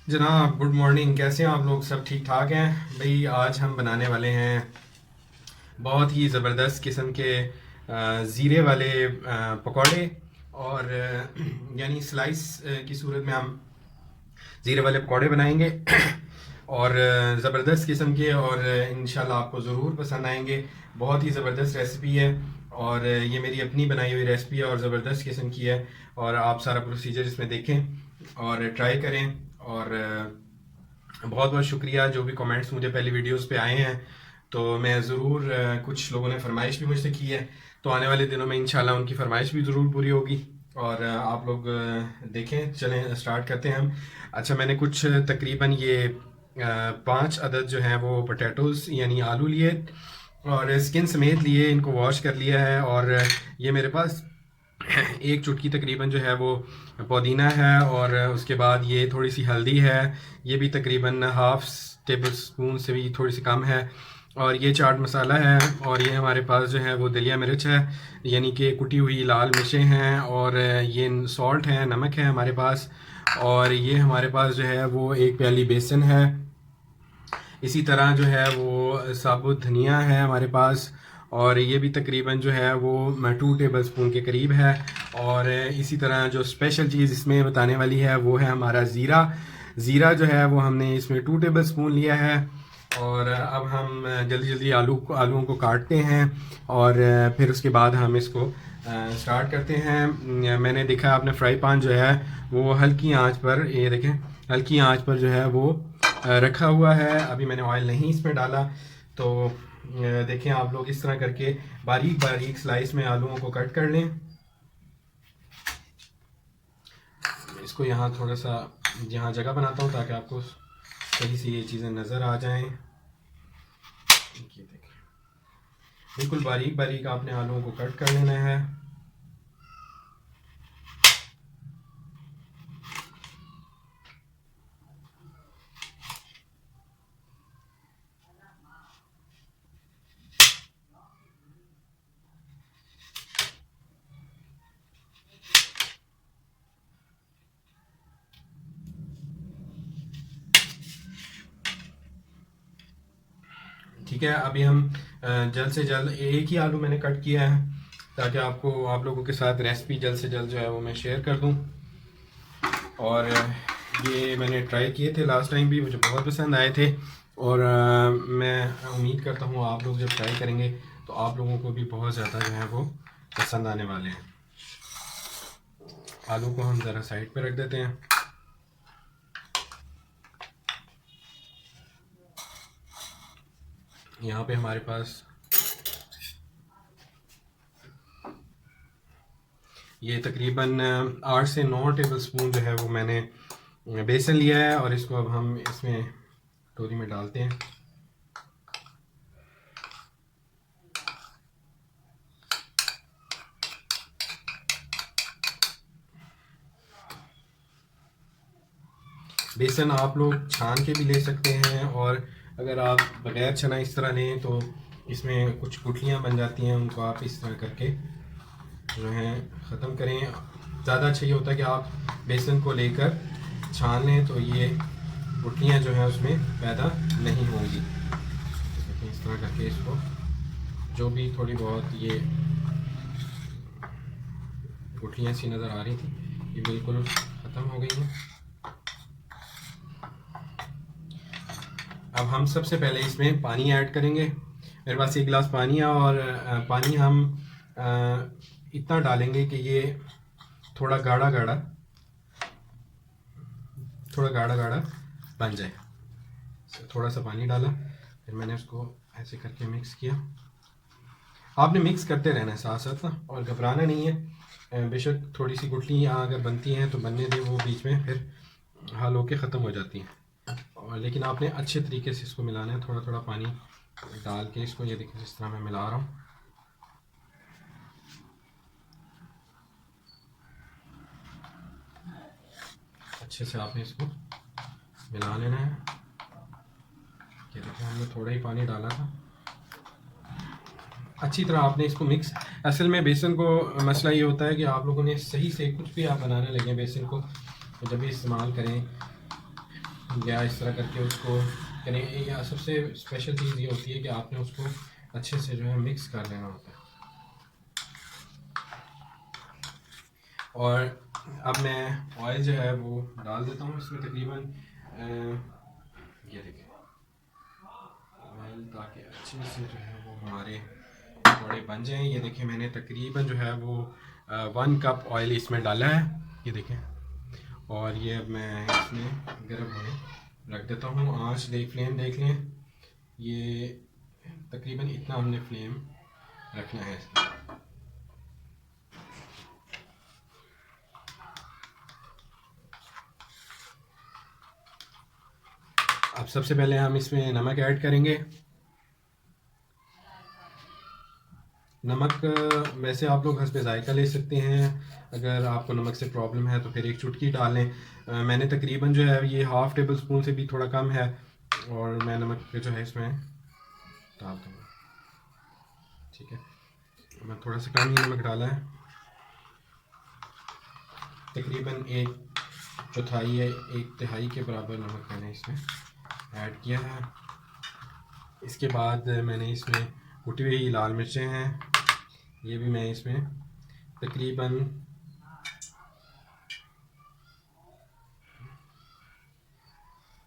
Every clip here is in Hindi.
जनाब गुड मॉर्निंग। कैसे हैं आप लोग? सब ठीक ठाक हैं भाई? आज हम बनाने वाले हैं बहुत ही ज़बरदस्त किस्म के ज़ीरे वाले पकौड़े। और यानी स्लाइस की सूरत में हम ज़ीरे वाले पकौड़े बनाएंगे और ज़बरदस्त किस्म के, और इंशाल्लाह आपको ज़रूर पसंद आएंगे। बहुत ही ज़बरदस्त रेसिपी है और ये मेरी अपनी बनाई हुई रेसिपी है और ज़बरदस्त किस्म की है। और आप सारा प्रोसीजर इसमें देखें और ट्राई करें। और बहुत बहुत शुक्रिया जो भी कमेंट्स मुझे पहले वीडियोस पे आए हैं। तो मैं ज़रूर कुछ लोगों ने फरमाइश भी मुझसे की है, तो आने वाले दिनों में इंशाल्लाह उनकी फरमाइश भी ज़रूर पूरी होगी। और आप लोग देखें, चलें स्टार्ट करते हैं हम। अच्छा, मैंने कुछ तकरीबन ये 5 अदद जो हैं वो पोटैटोज़ यानी आलू लिए और स्किन समेत लिए, इनको वॉश कर लिया है। और ये मेरे पास एक चुटकी तकरीबन जो है वो पुदीना है, और उसके बाद ये थोड़ी सी हल्दी है, ये भी तकरीबन हाफ टेबल स्पून से भी थोड़ी सी कम है। और ये चाट मसाला है, और ये हमारे पास जो है वो दलिया मिर्च है, यानी कि कुटी हुई लाल मिर्चें हैं। और ये सॉल्ट है, नमक है हमारे पास। और ये हमारे पास जो है वो एक प्याली बेसन है। इसी तरह जो है वो साबुत धनिया है हमारे पास, और ये भी तकरीबन जो है वो 2 टेबल स्पून के करीब है। और इसी तरह जो स्पेशल चीज़ इसमें बताने वाली है वो है हमारा ज़ीरा। ज़ीरा जो है वो हमने इसमें 2 टेबल स्पून लिया है। और अब हम जल्दी जल्दी आलूओं को काटते हैं, और फिर उसके बाद हम इसको स्टार्ट करते हैं। मैंने देखा आपने फ्राई पैन जो है वो हल्की आंच पर, ये देखें, हल्की आंच पर जो है वो रखा हुआ है। अभी मैंने ऑयल नहीं इसमें डाला। तो देखें आप लोग, इस तरह करके बारीक बारीक स्लाइस में आलूओं को कट कर लें। इसको यहाँ थोड़ा सा यहाँ जगह बनाता हूँ ताकि आपको सही से ये चीज़ें नज़र आ जाएं। ये देखें, बिल्कुल बारीक बारीक आपने आलूओं को कट कर लेना है। ठीक है, अभी हम जल्द से जल्द एक ही आलू मैंने कट किया है ताकि आप लोगों के साथ रेसिपी जल्द से जल्द जो है वो मैं शेयर कर दूं। और ये मैंने ट्राई किए थे लास्ट टाइम भी, मुझे बहुत पसंद आए थे। और मैं उम्मीद करता हूँ आप लोग जब ट्राई करेंगे तो आप लोगों को भी बहुत ज़्यादा जो है वो पसंद आने वाले हैं। आलू को हम ज़रा साइड पे रख देते हैं। यहाँ पे हमारे पास ये तकरीबन 8 से 9 टेबल स्पून जो है वो मैंने बेसन लिया है, और इसको अब हम इसमें कटोरी में डालते हैं। बेसन आप लोग छान के भी ले सकते हैं, और अगर आप बगैर छना इस तरह लें तो इसमें कुछ गुठलियाँ बन जाती हैं, उनको आप इस तरह करके जो है ख़त्म करें। ज़्यादा अच्छा ये होता है कि आप बेसन को लेकर छान लें तो ये गुठलियाँ जो हैं उसमें पैदा नहीं होंगी। देखिए इस तरह करके इसको, जो भी थोड़ी बहुत ये गुठलियाँ सी नज़र आ रही थी, ये बिल्कुल ख़त्म हो गई हैं। अब हम सबसे पहले इसमें पानी ऐड करेंगे। मेरे पास 1 गिलास पानी है, और पानी हम इतना डालेंगे कि ये थोड़ा गाढ़ा गाढ़ा बन जाए। थोड़ा सा पानी डाला, फिर मैंने उसको ऐसे करके मिक्स किया। आपने मिक्स करते रहना है साथ साथ ना, और घबराना नहीं है। बेशक थोड़ी सी गुठली यहाँ अगर बनती हैं तो बनने दें, वो बीच में फिर हल होके ख़त्म हो जाती हैं। और लेकिन आपने अच्छे तरीके से इसको मिलाना है, थोड़ा थोड़ा पानी डाल के इसको। ये देखिए जिस तरह मैं मिला रहा हूँ, अच्छे से आपने इसको मिला लेना है। ये देखिए हमने थोड़ा ही पानी डाला था। अच्छी तरह आपने इसको मिक्स, असल में बेसन को मसला ये होता है कि आप लोगों ने सही से कुछ भी आप बनाने लगे बेसन को, तो जब भी इस्तेमाल करें या इस तरह करके उसको करें। या सबसे स्पेशल चीज़ ये होती है कि आपने उसको अच्छे से जो है मिक्स कर लेना होता है। और अब मैं ऑयल जो है वो डाल देता हूँ इसमें तकरीबन ये देखिए ऑयल, ताकि अच्छे से जो है वो हमारे पकौड़े बन जाएं। ये देखिए मैंने तकरीबन जो है वो 1 कप ऑयल इसमें डाला है, ये देखें। और ये अब मैं इसमें गर्म होने रख देता हूँ। आँच फ्लेम देख लें, ये तकरीबन इतना हमने फ्लेम रखना है इसका। अब सबसे पहले हम इसमें नमक ऐड करेंगे। नमक वैसे आप लोग हस्बे ज़ायका ले सकते हैं, अगर आपको नमक से प्रॉब्लम है तो फिर एक चुटकी डाल लें। मैंने तकरीबन जो है ये हाफ़ टेबल स्पून से भी थोड़ा कम है, और मैं नमक जो है इसमें डाल दूँगा। ठीक है, मैं थोड़ा सा कम ही नमक डाला है, तकरीबन 1/4 या 1/3 के बराबर नमक मैंने इसमें ऐड किया है। इसके बाद मैंने इसमें कुटी हुई लाल मिर्चें हैं, ये भी मैं इसमें तकरीबन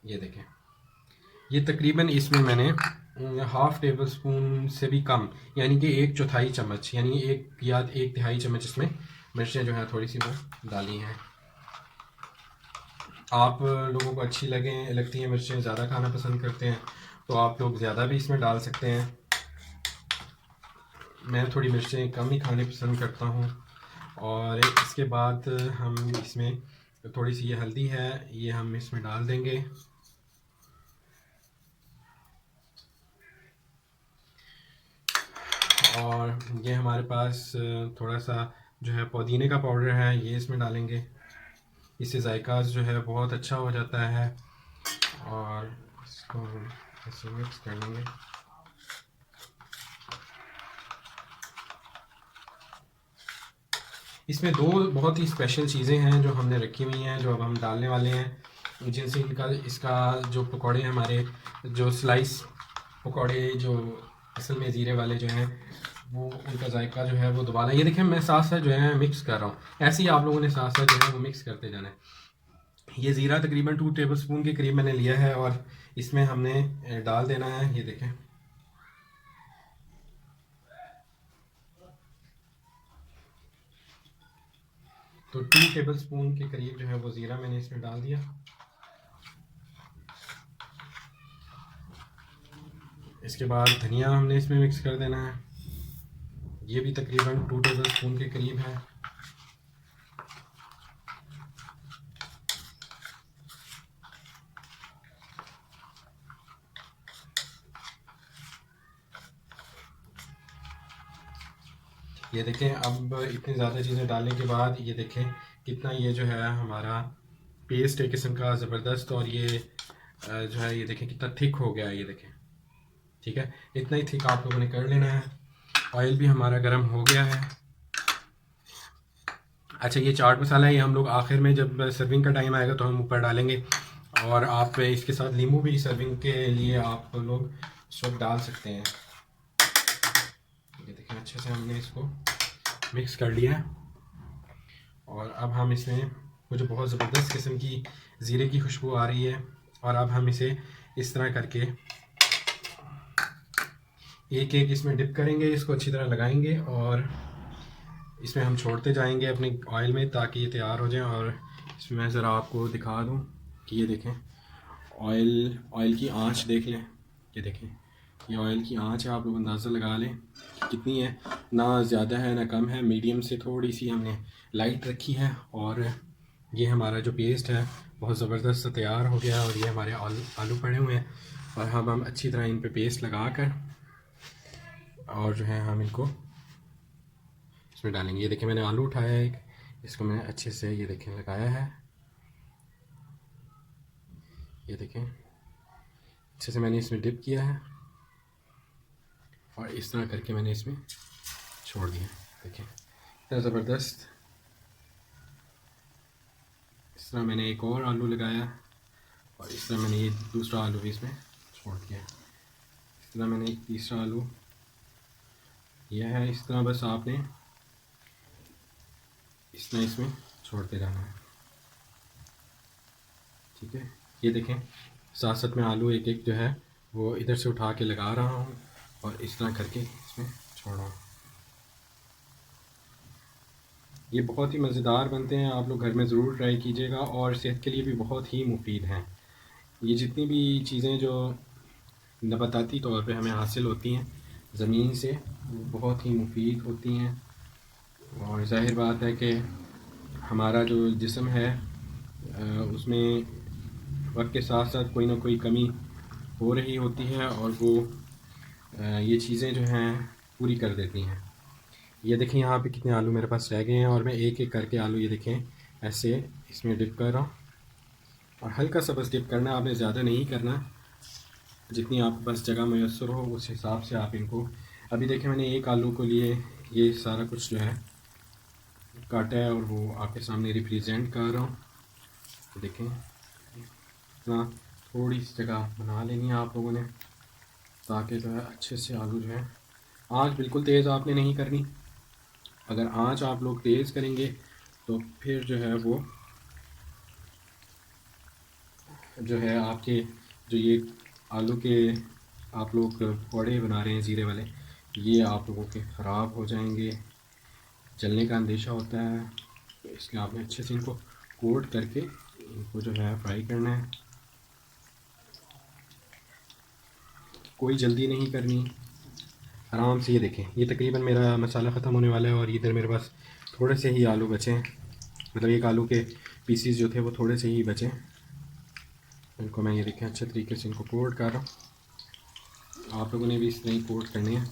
ये देखें, ये तकरीबन इसमें मैंने हाफ़ टेबल स्पून से भी कम, यानी कि 1/4 चम्मच, यानी 1 या 1/3 चम्मच इसमें मिर्चें जो हैं थोड़ी सी वो डाली हैं। आप लोगों को अच्छी लगती हैं मिर्चें, ज़्यादा खाना पसंद करते हैं तो आप लोग ज़्यादा भी इसमें डाल सकते हैं। मैं थोड़ी मिर्चें कम ही खाने पसंद करता हूँ। और इसके बाद हम इसमें थोड़ी सी ये हल्दी है, ये हम इसमें डाल देंगे। और ये हमारे पास थोड़ा सा जो है पुदीने का पाउडर है, ये इसमें डालेंगे। इससे जायका जो है बहुत अच्छा हो जाता है। और इसको हम ऐसे मिक्स कर लेंगे। इसमें 2 बहुत ही स्पेशल चीज़ें हैं जो हमने रखी हुई हैं, जो अब हम डालने वाले हैं, जिनसे इसका जो पकौड़े हमारे, जो स्लाइस पकौड़े जो असल में ज़ीरे वाले जो हैं, वो उनका जायका जो है वो दोबारा, ये देखें मैं साथ साथ जो है मिक्स कर रहा हूँ। ऐसे ही आप लोगों ने साथ साथ जो है वो मिक्स करते जाना है। ये ज़ीरा तकरीबन 2 टेबल स्पून के करीब मैंने लिया है, और इसमें हमने डाल देना है, ये देखें। तो 2 टेबल स्पून के करीब जो है वो ज़ीरा मैंने इसमें डाल दिया। इसके बाद धनिया हमने इसमें मिक्स कर देना है, ये भी तकरीबन 2 टेबल स्पून के करीब है। ये देखें, अब इतनी ज़्यादा चीज़ें डालने के बाद ये देखें कितना ये जो है हमारा पेस्ट एक किस्म का ज़बरदस्त, और ये जो है ये देखें कितना थिक हो गया है, ये देखें। ठीक है, इतना ही थिक आप लोगों ने कर लेना है। ऑयल भी हमारा गर्म हो गया है। अच्छा, ये चाट मसाला है, ये हम लोग आखिर में जब सर्विंग का टाइम आएगा तो हम ऊपर डालेंगे। और आप इसके साथ नींबू भी सर्विंग के लिए आप लोग उस वक्त डाल सकते हैं। ये देखें अच्छे से हमने इसको मिक्स कर लिया है। और अब हम इसमें मुझे बहुत ज़बरदस्त किस्म की ज़ीरे की खुशबू आ रही है, और अब हम इसे इस तरह करके एक एक इसमें डिप करेंगे, इसको अच्छी तरह लगाएंगे और इसमें हम छोड़ते जाएंगे अपने ऑयल में, ताकि ये तैयार हो जाए। और इसमें मैं ज़रा आपको दिखा दूँ कि ये देखें ऑयल की आंच देख लें, ये देखें ये ऑयल की आंच है, आप लोग अंदाज़ा लगा लें कितनी है, ना ज़्यादा है ना कम है, मीडियम से थोड़ी सी हमने लाइट रखी है। और ये हमारा जो पेस्ट है बहुत ज़बरदस्त तैयार हो गया, और ये हमारे आलू पड़े हुए हैं, और हम अच्छी तरह इन पे पेस्ट लगा कर और जो है हम इनको इसमें डालेंगे। ये देखें मैंने आलू उठाया है एक, इसको मैंने अच्छे से ये देखें लगाया है, ये देखें अच्छे से मैंने इसमें डिप किया है, और इस तरह करके मैंने इसमें छोड़ दिया। देखें इतना ज़बरदस्त। इस तरह मैंने एक और आलू लगाया, और इस तरह मैंने ये दूसरा आलू भी इसमें छोड़ दिया है। इस तरह मैंने एक तीसरा आलू यह है। इस तरह बस आपने इस तरह इसमें छोड़ते जाना है, ठीक है। ये देखें, साथ साथ में आलू एक एक जो है वो इधर से उठा के लगा रहा हूँ और इस तरह करके इसमें छोड़ रहा हूँ। ये बहुत ही मज़ेदार बनते हैं, आप लोग घर में ज़रूर ट्राई कीजिएगा और सेहत के लिए भी बहुत ही मुफीद हैं। ये जितनी भी चीज़ें जो नबाताती तौर पे हमें हासिल होती हैं ज़मीन से, वो बहुत ही मुफीद होती हैं। और ज़ाहिर बात है कि हमारा जो जिस्म है उसमें वक्त के साथ साथ कोई ना कोई कमी हो रही होती है और वो ये चीज़ें जो हैं पूरी कर देती हैं। ये देखें यहाँ पे कितने आलू मेरे पास रह गए हैं और मैं एक एक करके आलू ये देखें ऐसे इसमें डिप कर रहा हूँ। और हल्का सा बस डिप करना, आपने ज़्यादा नहीं करना, जितनी आपके पास जगह मैसर हो उस हिसाब से आप इनको। अभी देखें मैंने एक आलू को लिए ये सारा कुछ जो है काटा है और वो आपके सामने रिप्रेजेंट कर रहा हूँ। तो देखें इतना थोड़ी सी जगह बना लेनी है आप लोगों ने, ताकि जो है अच्छे से आलू जो है, आँच बिल्कुल तेज़ आपने नहीं करनी। अगर आँच आप लोग तेज़ करेंगे तो फिर जो है वो जो है आपके जो ये आलू के आप लोग पकौड़े बना रहे हैं ज़ीरे वाले, ये आप लोगों के ख़राब हो जाएंगे, जलने का अंदेशा होता है। तो इसलिए आपने अच्छे से इनको कोट करके इनको जो है फ्राई करना है, कोई जल्दी नहीं करनी, आराम से। ये देखें ये तकरीबन मेरा मसाला ख़त्म होने वाला है और इधर मेरे पास थोड़े से ही आलू बचे हैं, मतलब एक आलू के पीसीस जो थे वो थोड़े से ही बचे। इनको मैं ये देखें अच्छे तरीके से इनको कोट कर रहा हूँ। आप लोगों ने भी इस तरह ही कोट करने हैं,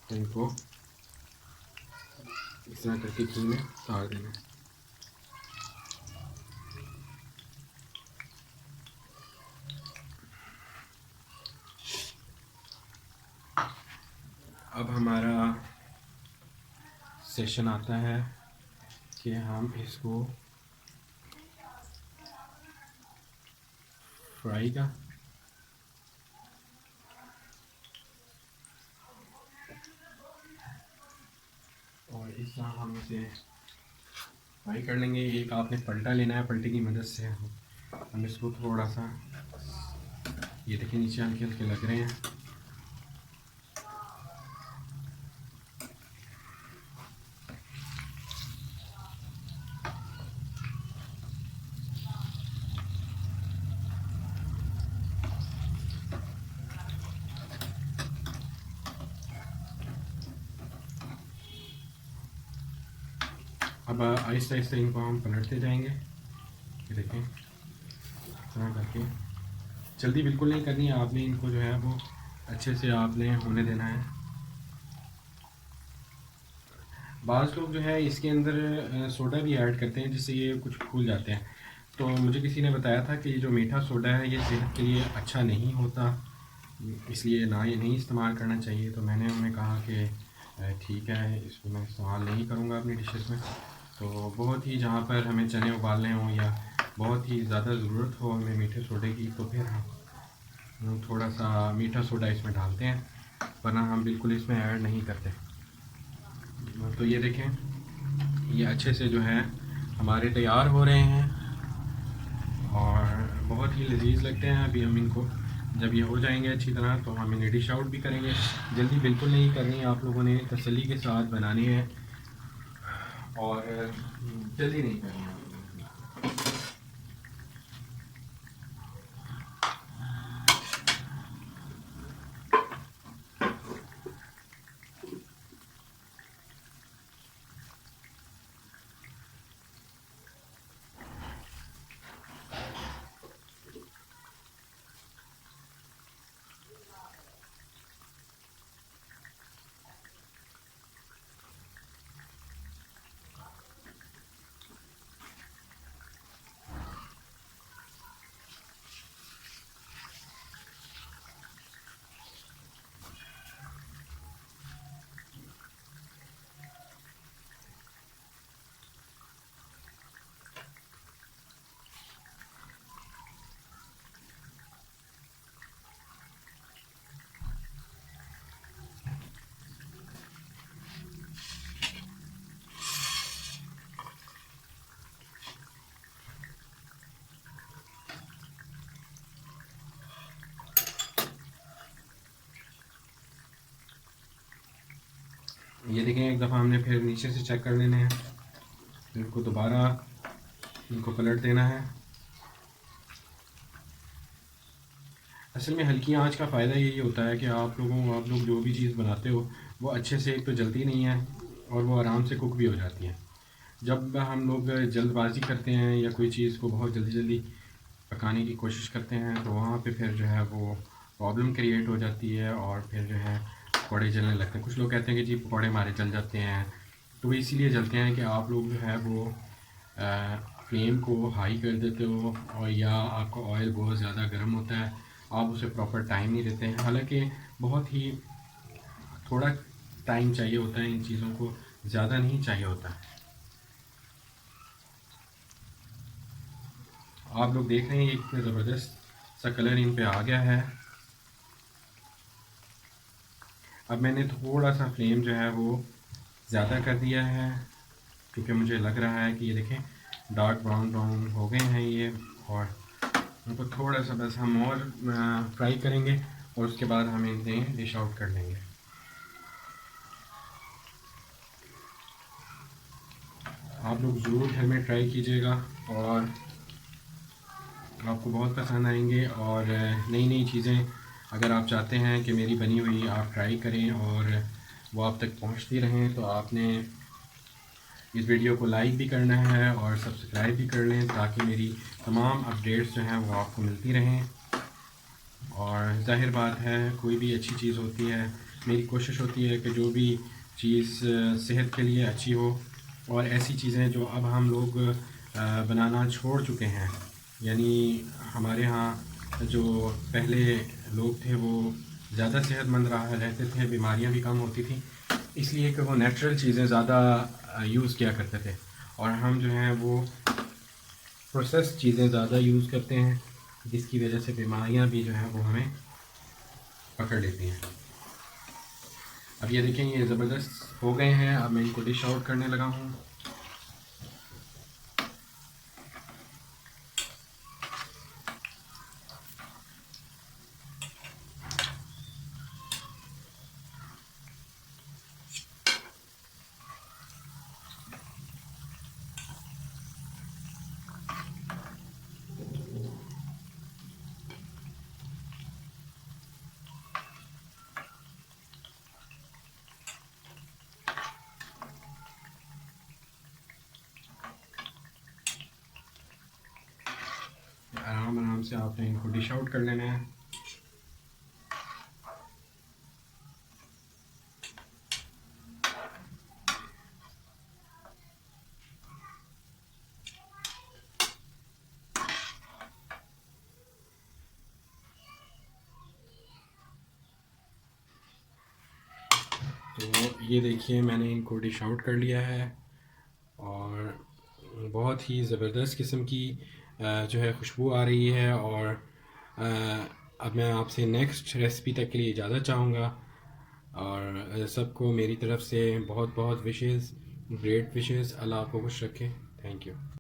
तो इनको इस तरह करके घी में उतार देना है। अब हमारा सेशन आता है कि हम इसको फ्राई का और इस तरह हम इसे फ्राई कर लेंगे। एक आपने पलटा लेना है, पलटे की मदद से हम इसको थोड़ा सा, ये देखिए नीचे हल्के हल्के लग रहे हैं, अब आहिस्ता आहिस्ता इनको हम पलटते जाएंगे। ये देखें इस तरह करके, जल्दी बिल्कुल नहीं करनी है आपने, इनको जो है वो अच्छे से आपने होने देना है। बाज़ लोग जो है इसके अंदर सोडा भी ऐड करते हैं जिससे ये कुछ फूल जाते हैं। तो मुझे किसी ने बताया था कि ये जो मीठा सोडा है ये सेहत के लिए अच्छा नहीं होता, इसलिए ना ये नहीं इस्तेमाल करना चाहिए। तो मैंने उन्हें कहा कि ठीक है, इसको मैं इस्तेमाल नहीं करूँगा अपनी डिशेस में। तो बहुत ही जहाँ पर हमें चने उबालने हों या बहुत ही ज़्यादा ज़रूरत हो हमें मीठे सोडे की, तो फिर हम थोड़ा सा मीठा सोडा इसमें डालते हैं, वरना हम बिल्कुल इसमें ऐड नहीं करते। तो ये देखें ये अच्छे से जो है हमारे तैयार हो रहे हैं और बहुत ही लजीज लगते हैं। अभी हम इनको जब ये हो जाएंगे अच्छी तरह तो हम इन्हें डिश आउट भी करेंगे। जल्दी बिल्कुल नहीं करनी, आप लोगों ने तसल्ली के साथ बनानी है और जल्दी नहीं करनी है। ये देखें, एक दफ़ा हमने फिर नीचे से चेक कर लेने हैं, फिर इनको दोबारा इनको पलट देना है। असल में हल्की आंच का फ़ायदा यही होता है कि आप लोग जो भी चीज़ बनाते हो वो अच्छे से, एक तो जलती नहीं है और वो आराम से कुक भी हो जाती है। जब हम लोग जल्दबाजी करते हैं या कोई चीज़ को बहुत जल्दी जल्दी पकाने की कोशिश करते हैं तो वहाँ पे फिर जो है वो प्रॉब्लम क्रिएट हो जाती है और फिर जो है पकौड़े जलने लगते हैं। कुछ लोग कहते हैं कि जी पकौड़े हमारे जल जाते हैं, तो वो इसीलिए जलते हैं कि आप लोग जो है वो फ्लेम को हाई कर देते हो, और या आपका ऑयल बहुत ज़्यादा गर्म होता है, आप उसे प्रॉपर टाइम नहीं देते हैं। हालांकि बहुत ही थोड़ा टाइम चाहिए होता है इन चीज़ों को, ज़्यादा नहीं चाहिए होता। आप लोग देख रहे हैं इतना ज़बरदस्त सा कलर इन पे आ गया है। अब मैंने थोड़ा सा फ्लेम जो है वो ज़्यादा कर दिया है, क्योंकि मुझे लग रहा है कि ये देखें डार्क ब्राउन ब्राउन हो गए हैं ये, और उनको थोड़ा सा बस हम और फ्राई करेंगे और उसके बाद हम इन्हें डिश आउट कर लेंगे। आप लोग ज़रूर घर में ट्राई कीजिएगा और आपको बहुत पसंद आएंगे। और नई नई चीज़ें अगर आप चाहते हैं कि मेरी बनी हुई आप ट्राई करें और वो आप तक पहुंचती रहें, तो आपने इस वीडियो को लाइक भी करना है और सब्सक्राइब भी कर लें, ताकि मेरी तमाम अपडेट्स जो हैं वो आपको मिलती रहें। और ज़ाहिर बात है, कोई भी अच्छी चीज़ होती है, मेरी कोशिश होती है कि जो भी चीज़ सेहत के लिए अच्छी हो, और ऐसी चीज़ें जो अब हम लोग बनाना छोड़ चुके हैं, यानी हमारे यहाँ जो पहले लोग थे वो ज़्यादा सेहतमंद रहते थे, बीमारियाँ भी कम होती थी, इसलिए कि वो नेचुरल चीज़ें ज़्यादा यूज़ किया करते थे, और हम जो हैं वो प्रोसेस चीज़ें ज़्यादा यूज़ करते हैं, जिसकी वजह से बीमारियां भी जो हैं वो हमें पकड़ लेती हैं। अब ये देखें, ये ज़बरदस्त हो गए हैं। अब मैं इनको डिश आउट करने लगा हूँ। आराम आराम से आपने इनको डिश आउट कर लेना है। तो ये देखिए, मैंने इनको डिश आउट कर लिया है और बहुत ही ज़बरदस्त किस्म की जो है खुशबू आ रही है। और अब मैं आपसे नेक्स्ट रेसिपी तक के लिए इजाज़त चाहूँगा, और सबको मेरी तरफ से बहुत बहुत विशेज़, ग्रेट विशेज़। अल्लाह आपको खुश रखे। Thank you.